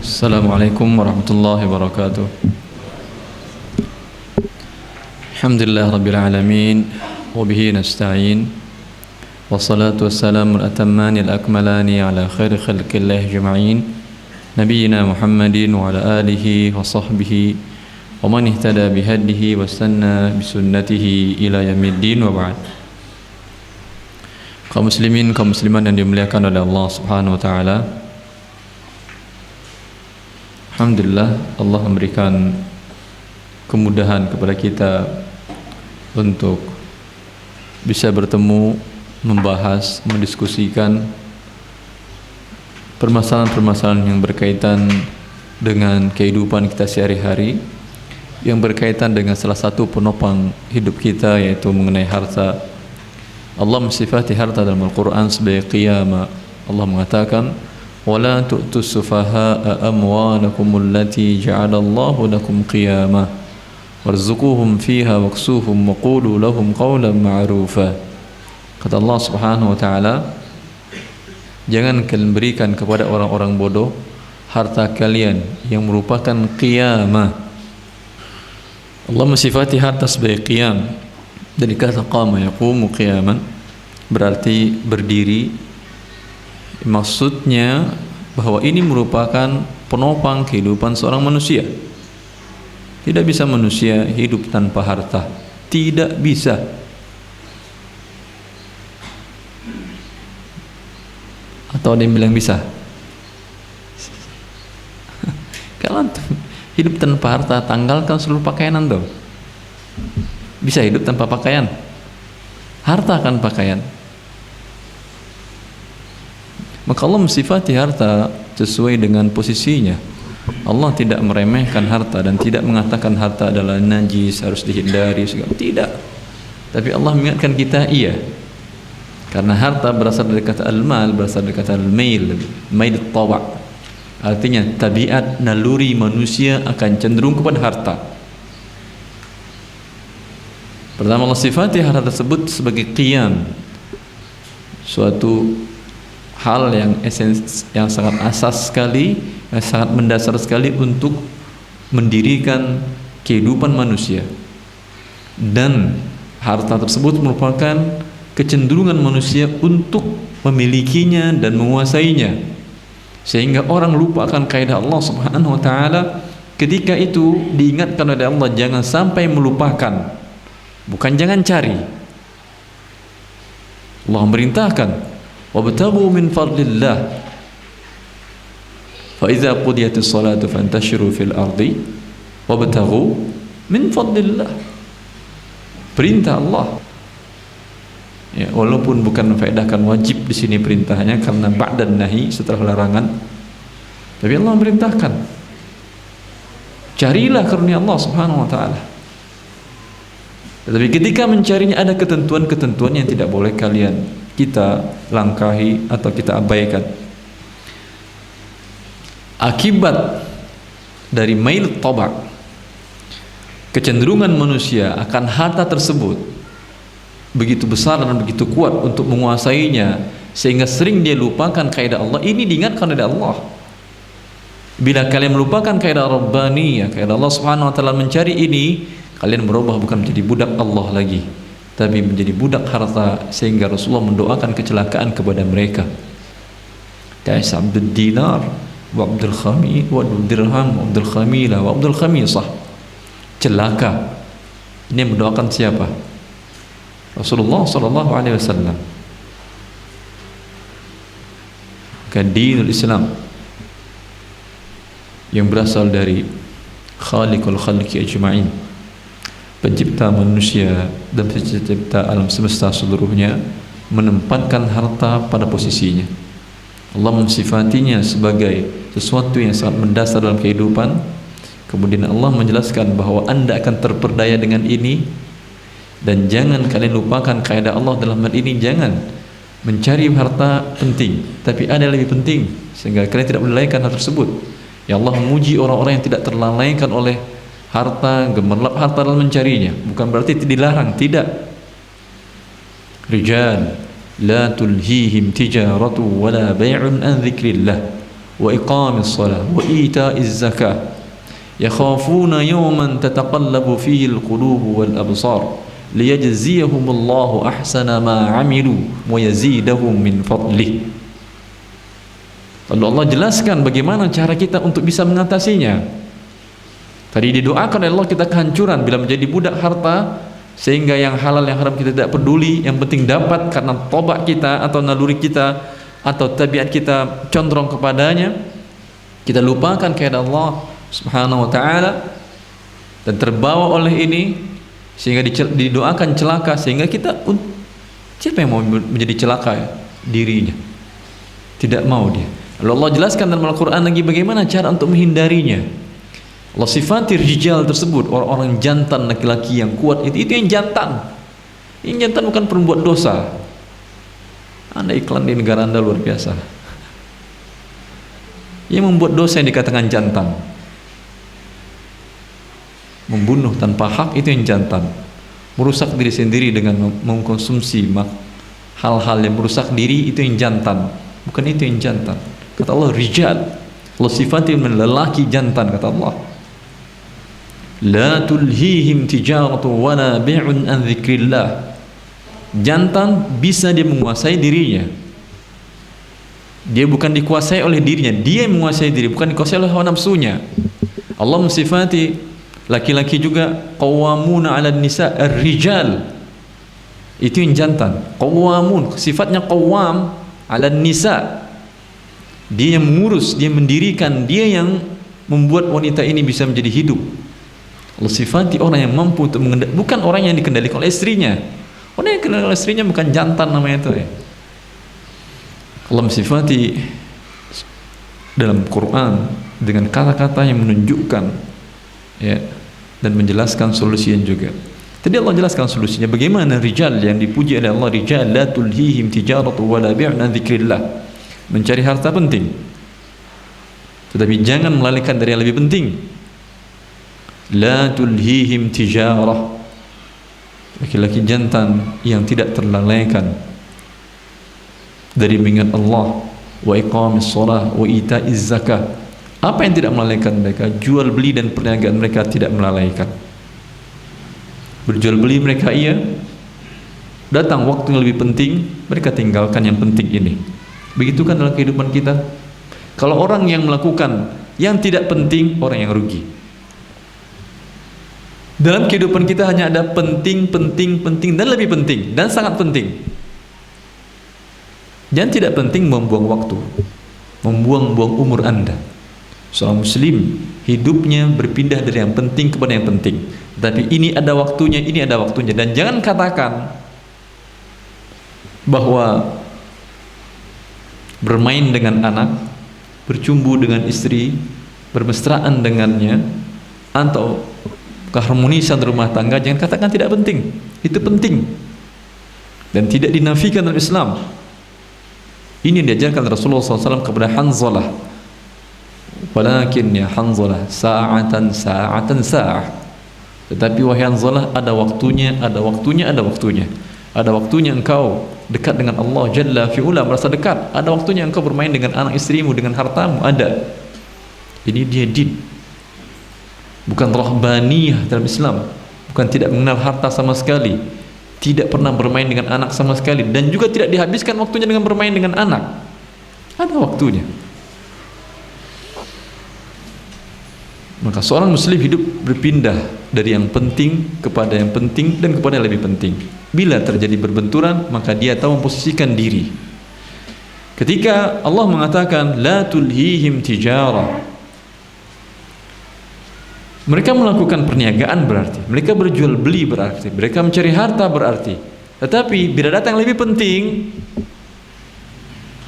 Assalamualaikum warahmatullahi wabarakatuh. Alhamdulillah rabbil alamin wa bihi nasta'in wassalatu wassalamu al-atamman al-akmalani ala khairi khalqillah ajma'in nabiyyina Muhammadin wa ala alihi wa sahbihi wa man ihtada bihadihi wa sanna bisunnatihi ila yaumiddin wa ba'd. Kaum muslimin, kaum muslimat yang dimuliakan oleh Allah Subhanahu wa taala, alhamdulillah Allah memberikan kemudahan kepada kita untuk bisa bertemu, membahas, mendiskusikan permasalahan-permasalahan yang berkaitan dengan kehidupan kita sehari-hari, yang berkaitan dengan salah satu penopang hidup kita, yaitu mengenai harta. Allah mensifati harta dalam Al-Quran sebagai qiyamah. Allah mengatakan, وَلَا تُؤْتُوا السُّفَهَاءَ أَمْوَالَكُمُ الَّتِي جَعَلَ اللَّهُ لَكُمْ قِيَامًا وَارْزُقُوهُمْ فِيهَا وَاكْسُوهُمْ وَقُولُوا لَهُمْ قَوْلًا مَعْرُوفًا. Kata Allah Subhanahu wa taala, jangan kalian berikan kepada orang-orang bodoh harta kalian yang merupakan qiyamah. Allah mensifati harta sebagai qiyam. Dari kata qama yaqumu qiyaman, berarti berdiri. Maksudnya bahwa ini merupakan penopang kehidupan seorang manusia. Tidak bisa manusia hidup tanpa harta. Tidak bisa. Atau ada yang bilang bisa? Kalau hidup tanpa harta, tanggalkan seluruh pakaian Anda. Bisa hidup tanpa pakaian? Harta kan pakaian. Maka Allah mensifati harta sesuai dengan posisinya. Allah tidak meremehkan harta dan tidak mengatakan harta adalah najis, harus dihindari, segala. Tidak. Tapi Allah mengingatkan kita iya. Karena harta berasal dari kata al-mal, berasal dari kata al-mail, mail tawa'. Artinya tabiat naluri manusia akan cenderung kepada harta. Pertama, Allah sifati harta tersebut sebagai qiyam, suatu hal yang yang sangat asas sekali, yang sangat mendasar sekali untuk mendirikan kehidupan manusia. Dan harta tersebut merupakan kecenderungan manusia untuk memilikinya dan menguasainya, sehingga orang lupa akan kaidah Allah Subhanahu wa taala. Ketika itu diingatkan oleh Allah, jangan sampai melupakan. Bukan jangan cari. Allah merintahkan, wabtaghu min fadlillah fa idza qudiyatis salatu fantashiru fil ardi wabtaghu min fadlillah. Perintah Allah. Ya, walaupun bukan memfaedahkan wajib di sini perintahnya, karena ba'dan nahi, setelah larangan. Tapi Allah merintahkan, carilah karunia Allah Subhanahu wa taala. Tetapi ketika mencarinya ada ketentuan-ketentuan yang tidak boleh kita langkahi atau kita abaikan. Akibat dari mail taba', kecenderungan manusia akan harta tersebut begitu besar dan begitu kuat untuk menguasainya, sehingga sering dia lupakan kaidah Allah. Ini diingatkan oleh Allah. Bila kalian melupakan kaidah Rabbaniyah, kaidah Allah Subhanahu wa taala, mencari ini, kalian berubah bukan menjadi budak Allah lagi, tapi menjadi budak harta, sehingga Rasulullah mendoakan kecelakaan kepada mereka. Ta'is Abdul Dinar wa Abdul Khami wa Abdul Dirham wa Abdul Khamilah wa Abdul Khamisah. Celaka. Ini mendoakan siapa? Rasulullah sallallahu alaihi wasallam. Dinul Islam yang berasal dari Khaliqul Khalqi ajma'in, pencipta manusia dan pencipta alam semesta seluruhnya, menempatkan harta pada posisinya. Allah mensifatinya sebagai sesuatu yang sangat mendasar dalam kehidupan. Kemudian Allah menjelaskan bahwa Anda akan terperdaya dengan ini, dan jangan kalian lupakan kaidah Allah dalam hal ini. Jangan mencari harta penting, tapi ada yang lebih penting, sehingga kalian tidak melalaikan hal tersebut. Ya Allah memuji orang-orang yang tidak terlalaikan oleh harta, gemerlap harta dalam mencarinya. Bukan berarti dilarang, tidak. Rijal la tulhihim tijaratu wala bai'un an dzikrillah wa iqamis shalah wa ita'iz zakah yakhafuna yawman tataqallabu fihi al-qulub wal absar liyajziyahumullahu ahsana ma 'amilu wa yazidahum min fadlih. Lalu Allah jelaskan bagaimana cara kita untuk bisa mengatasinya. Tadi didoakan oleh Allah kita kehancuran bila menjadi budak harta, sehingga yang halal yang haram kita tidak peduli, yang penting dapat karena tobat kita atau naluri kita atau tabiat kita condong kepadanya. Kita lupakan keadaan Allah Subhanahu wa ta'ala dan terbawa oleh ini sehingga didoakan celaka, sehingga kita, siapa yang mau menjadi celaka ya? Dirinya tidak mau dia. Lalu Allah jelaskan dalam Al-Quran lagi bagaimana cara untuk menghindarinya. Allah sifati rijal tersebut, orang-orang jantan, laki-laki yang kuat, itu yang jantan. Yang jantan bukan pembuat dosa. Anda iklan di negara Anda luar biasa. Yang membuat dosa yang dikatakan jantan, membunuh tanpa hak, itu yang jantan. Merusak diri sendiri dengan mengkonsumsi hal-hal yang merusak diri, itu yang jantan. Bukan itu yang jantan. Kata Allah rijal. Allah sifati lelaki jantan, kata Allah. La tulhihim tijaratu wala bi'un an dzikrillah. Jantan bisa dia menguasai dirinya. Dia bukan dikuasai oleh dirinya, dia yang menguasai diri, bukan dikuasai oleh hawa nafsunya. Allah mensifati laki-laki juga qawwamuna 'alan nisa ar-rijal. Itu yang jantan. Qawwamun, sifatnya qawwam 'alan nisa. Dia yang mengurus, dia mendirikan, dia yang membuat wanita ini bisa menjadi hidup. Allah sifati orang yang mampu untuk mengendalikan, bukan orang yang dikendalikan oleh istrinya. Orang yang dikendalikan oleh istrinya bukan jantan namanya itu ya. Allah mensifati dalam Quran dengan kata-kata yang menunjukkan ya, dan menjelaskan solusinya juga. Tadi Allah jelaskan solusinya bagaimana rijal yang dipuji oleh Allah, rijal la tulhihim tijaratu wala bi'un an dzikrillah. Mencari harta penting, tetapi jangan melalaikan dari yang lebih penting. La tulhihim tijarah, laki-laki jantan yang tidak terlalaikan dari mengingat Allah, wa iqamis shalah wa ita'iz zakah. Apa yang tidak melalaikan mereka? Jual beli dan perniagaan mereka tidak melalaikan. Berjual beli mereka iya, datang waktu yang lebih penting mereka tinggalkan yang penting ini. Begitu kan dalam kehidupan kita. Kalau orang yang melakukan yang tidak penting, orang yang rugi. Dalam kehidupan kita hanya ada penting, penting, penting dan lebih penting dan sangat penting. Dan tidak penting membuang waktu, membuang-buang umur Anda. Seorang muslim hidupnya berpindah dari yang penting kepada yang penting. Tapi ini ada waktunya, ini ada waktunya. Dan jangan katakan bahwa bermain dengan anak, bercumbu dengan istri, bermesraan dengannya, atau keharmonisan rumah tangga, jangan katakan tidak penting. Itu penting dan tidak dinafikan dalam Islam. Ini yang diajarkan Rasulullah SAW kepada Hanzalah. Walakin ya Hanzalah sa'atan sa'atan sa'ah. Tetapi wahai Hanzalah, ada waktunya, ada waktunya, ada waktunya. Ada waktunya engkau dekat dengan Allah Jalla fi'ula, merasa dekat. Ada waktunya engkau bermain dengan anak istrimu, dengan hartamu, ada. Ini dia din. Bukan rahbaniyah dalam Islam. Bukan tidak mengenal harta sama sekali, tidak pernah bermain dengan anak sama sekali, dan juga tidak dihabiskan waktunya dengan bermain dengan anak. Ada waktunya. Maka seorang muslim hidup berpindah dari yang penting kepada yang penting dan kepada yang lebih penting. Bila terjadi berbenturan, maka dia tahu memposisikan diri. Ketika Allah mengatakan la tulhihim tijarah, mereka melakukan perniagaan berarti, mereka berjual beli berarti, mereka mencari harta berarti. Tetapi bila datang yang lebih penting,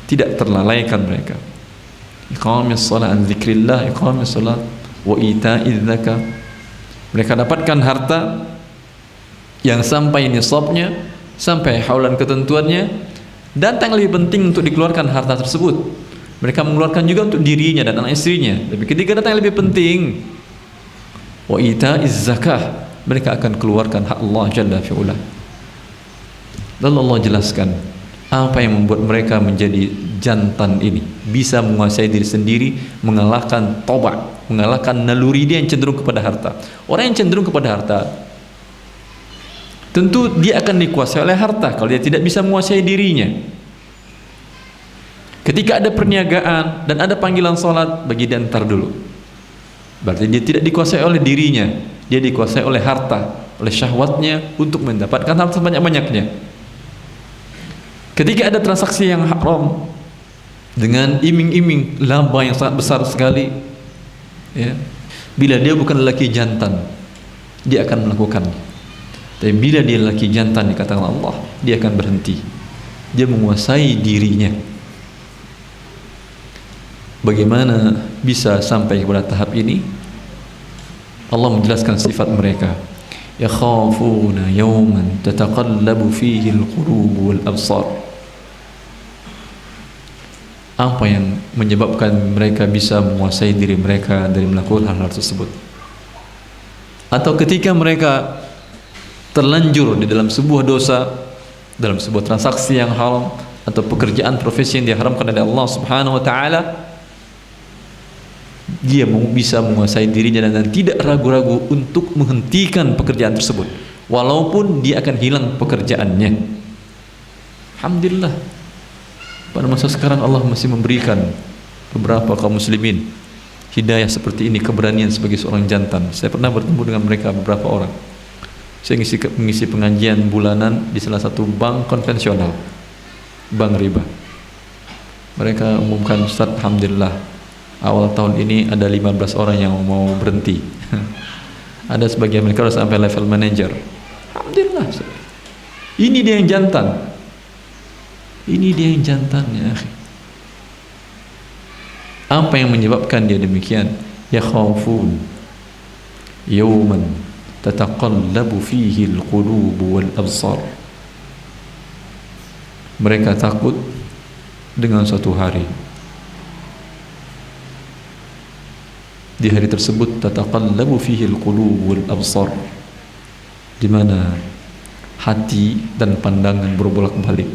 tidak terlalaikan mereka. Iqamis shalah an dzikrillah, iqamis shalah wa ita'iz zakah. Mereka dapatkan harta yang sampai nisabnya, sampai haulan ketentuannya, datang lebih penting untuk dikeluarkan harta tersebut. Mereka mengeluarkan juga untuk dirinya dan anak istrinya. Tapi ketika datang yang lebih penting, wa ita'iz zakah, mereka akan keluarkan hak Allah Jalla fi'ula. Lalu Allah jelaskan apa yang membuat mereka menjadi jantan ini, bisa menguasai diri sendiri, mengalahkan toba, mengalahkan naluri dia yang cenderung kepada harta. Orang yang cenderung kepada harta, tentu dia akan dikuasai oleh harta kalau dia tidak bisa menguasai dirinya. Ketika ada perniagaan dan ada panggilan sholat, bagi dia entar dulu. Berarti dia tidak dikuasai oleh dirinya, dia dikuasai oleh harta, oleh syahwatnya untuk mendapatkan harta sebanyak-banyaknya. Ketika ada transaksi yang haram dengan iming-iming laba yang sangat besar sekali, ya, bila dia bukan lelaki jantan, dia akan melakukan. Tapi bila dia lelaki jantan, dikatakan Allah, dia akan berhenti. Dia menguasai dirinya. Bagaimana bisa sampai kepada tahap ini? Allah menjelaskan sifat mereka. Yakhafuna yawman tataqallabu fihi al-qulub wal absar. Apa yang menyebabkan mereka bisa menguasai diri mereka dari melakukan hal-hal tersebut? Atau ketika mereka terlanjur di dalam sebuah dosa, dalam sebuah transaksi yang haram atau pekerjaan profesi yang diharamkan oleh Allah Subhanahu wa taala, dia bisa menguasai dirinya dan tidak ragu-ragu untuk menghentikan pekerjaan tersebut walaupun dia akan hilang pekerjaannya. Alhamdulillah, pada masa sekarang Allah masih memberikan beberapa kaum muslimin hidayah seperti ini, keberanian sebagai seorang jantan. Saya pernah bertemu dengan mereka, beberapa orang. Saya mengisi pengajian bulanan di salah satu bank konvensional, bank riba. Mereka umumkan, Ustaz, alhamdulillah awal tahun ini ada 15 orang yang mau berhenti. Ada sebagian mereka sudah sampai level manager. Alhamdulillah. Ini dia yang jantan. Ini dia yang jantan, ya. Apa yang menyebabkan dia demikian? Yakhafun yawman tataqallabu fihi al-qulub wal absar. Mereka takut dengan suatu hari. Di hari tersebut tataqallabu fihi al-qulub wal absar, di mana hati dan pandangan berbolak-balik.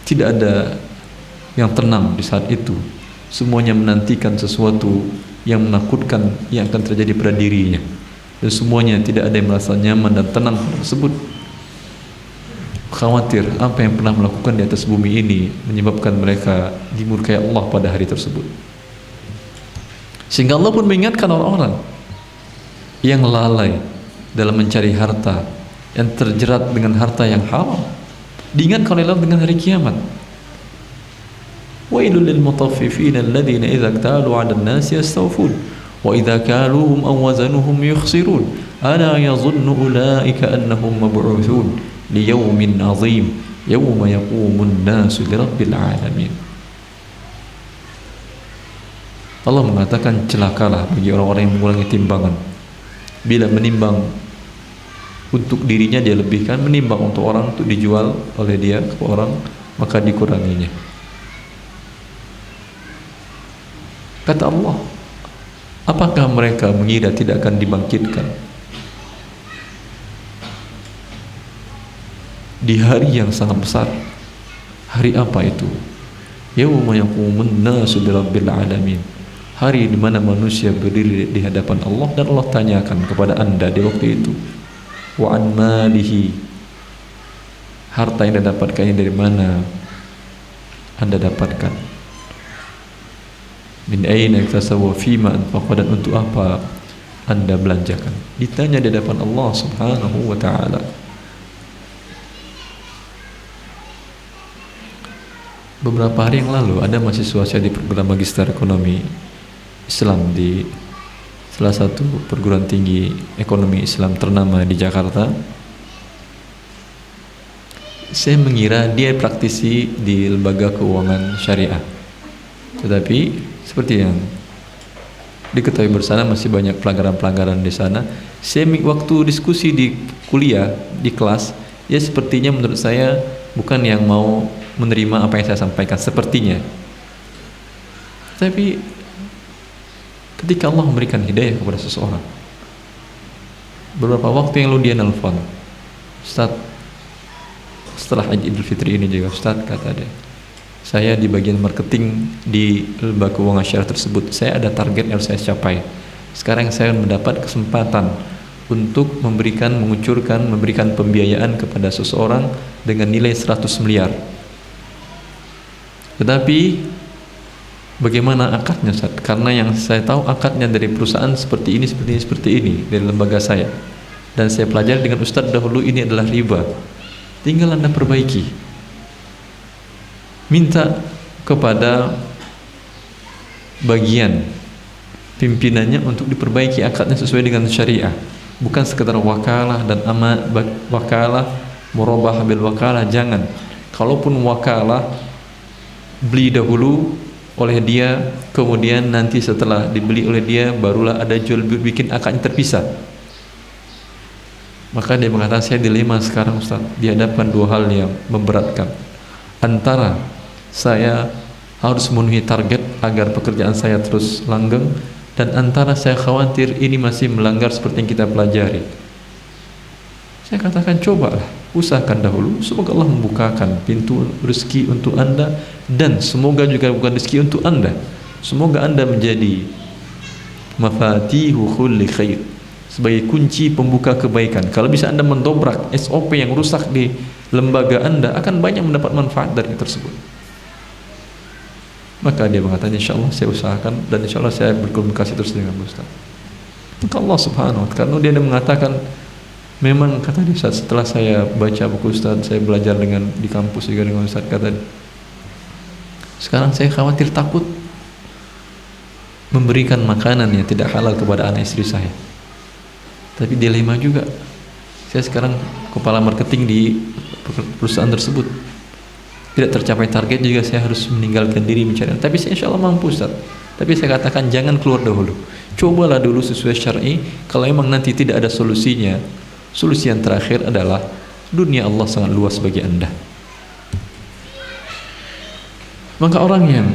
Tidak ada yang tenang di saat itu. Semuanya menantikan sesuatu yang menakutkan yang akan terjadi pada dirinya, dan semuanya tidak ada yang merasa nyaman dan tenang tersebut. Khawatir apa yang pernah melakukan di atas bumi ini menyebabkan mereka dimurkai Allah pada hari tersebut. Sehingga Allah pun mengingatkan orang-orang yang lalai dalam mencari harta, yang terjerat dengan harta yang haram, diingatkan oleh Allah dengan hari kiamat. Wailul lil mutaffifin alladhina idza iktalu 'alan nasi yastawfun wa idza kaluhum aw wazanuhum yukhsirun ala yadhunnu ulaika annahum mab'uthun liyawmin 'azim yawma yaqumun nasu lirabbil 'alamin. Allah mengatakan, celakalah bagi orang-orang yang mengurangi timbangan. Bila menimbang untuk dirinya dia lebihkan, menimbang untuk orang untuk dijual oleh dia ke orang, maka dikuranginya. Kata Allah, apakah mereka mengira tidak akan dibangkitkan di hari yang sangat besar? Hari apa itu? Yauma yaqumun nasu lirabbil alamin. Hari di mana manusia berdiri di hadapan Allah dan Allah tanyakan kepada anda di waktu itu, wa an malihi, harta yang anda dapatkan ini dari mana anda dapatkan, min aina iktasabu fima anfaqa, dan untuk apa anda belanjakan. Ditanya di hadapan Allah Subhanahu wa taala. Beberapa hari yang lalu ada mahasiswa saya di program Magister Ekonomi Islam di salah satu perguruan tinggi ekonomi Islam ternama di Jakarta. Saya mengira dia praktisi di lembaga keuangan syariah, tetapi seperti yang diketahui bersama masih banyak pelanggaran-pelanggaran di sana. Saya waktu diskusi di kuliah, di kelas, ya sepertinya menurut saya bukan yang mau menerima apa yang saya sampaikan sepertinya. Tapi ketika Allah memberikan hidayah kepada seseorang, beberapa waktu yang lalu dia nelfon, Ustaz, setelah Haji Idul Fitri ini juga Ustaz, kata dia, Saya di bagian marketing di lembaga keuangan syariah tersebut, saya ada target yang harus saya capai. Sekarang saya mendapat kesempatan untuk memberikan pembiayaan kepada seseorang dengan nilai 100 miliar. Tetapi bagaimana akadnya, Ustaz? Karena yang saya tahu akadnya dari perusahaan seperti ini dari lembaga saya. Dan saya pelajari dengan Ustaz dahulu, ini adalah riba. Tinggal Anda perbaiki. Minta kepada bagian pimpinannya untuk diperbaiki akadnya sesuai dengan syariah, bukan sekedar wakalah dan wakalah murabah bil wakalah. Jangan. Kalaupun wakalah, beli dahulu oleh dia, kemudian nanti setelah dibeli oleh dia barulah ada jual bikin akadnya terpisah. Maka dia mengatakan, saya dilema sekarang Ustaz, dihadapkan dua hal yang memberatkan. Antara saya harus memenuhi target agar pekerjaan saya terus langgeng, dan antara saya khawatir ini masih melanggar seperti yang kita pelajari. Saya katakan, cobalah, usahakan dahulu, semoga Allah membukakan pintu rezeki untuk Anda, dan semoga juga bukan rezeki untuk Anda, semoga Anda menjadi mafatihu kulli khair, sebagai kunci pembuka kebaikan. Kalau bisa Anda mendobrak SOP yang rusak di lembaga Anda, akan banyak mendapat manfaat dari tersebut. Maka dia mengatakan, insyaallah saya usahakan, dan insyaallah saya berkomunikasi terus dengan Ustaz. Maka Allah subhanahu wa ta'ala, karena dia mengatakan, memang kata dia, Ustaz, setelah saya baca buku Ustaz, saya belajar di kampus juga dengan Ustaz, kata dia, sekarang saya khawatir takut memberikan makanan yang tidak halal kepada anak istri saya. Tapi dilema juga, saya sekarang kepala marketing di perusahaan tersebut, tidak tercapai target juga saya harus meninggalkan diri mencari. Tapi saya insya Allah mampu Ustaz. Tapi saya katakan jangan keluar dahulu, cobalah dulu sesuai syar'i. Kalau memang nanti tidak ada solusinya, solusi yang terakhir adalah dunia Allah sangat luas bagi Anda. Maka orang yang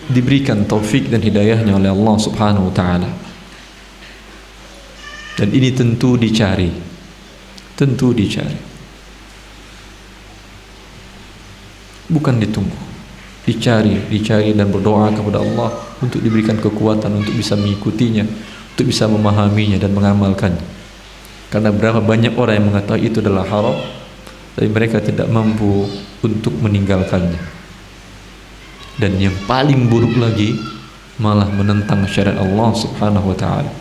diberikan taufik dan hidayahnya oleh Allah subhanahu wa ta'ala, dan ini tentu dicari, bukan ditunggu, dicari dan berdoa kepada Allah untuk diberikan kekuatan untuk bisa mengikutinya, untuk bisa memahaminya dan mengamalkannya. Karena berapa banyak orang yang mengetahui itu adalah haram, tapi mereka tidak mampu untuk meninggalkannya. Dan yang paling buruk lagi, malah menentang syariat Allah subhanahu wa ta'ala.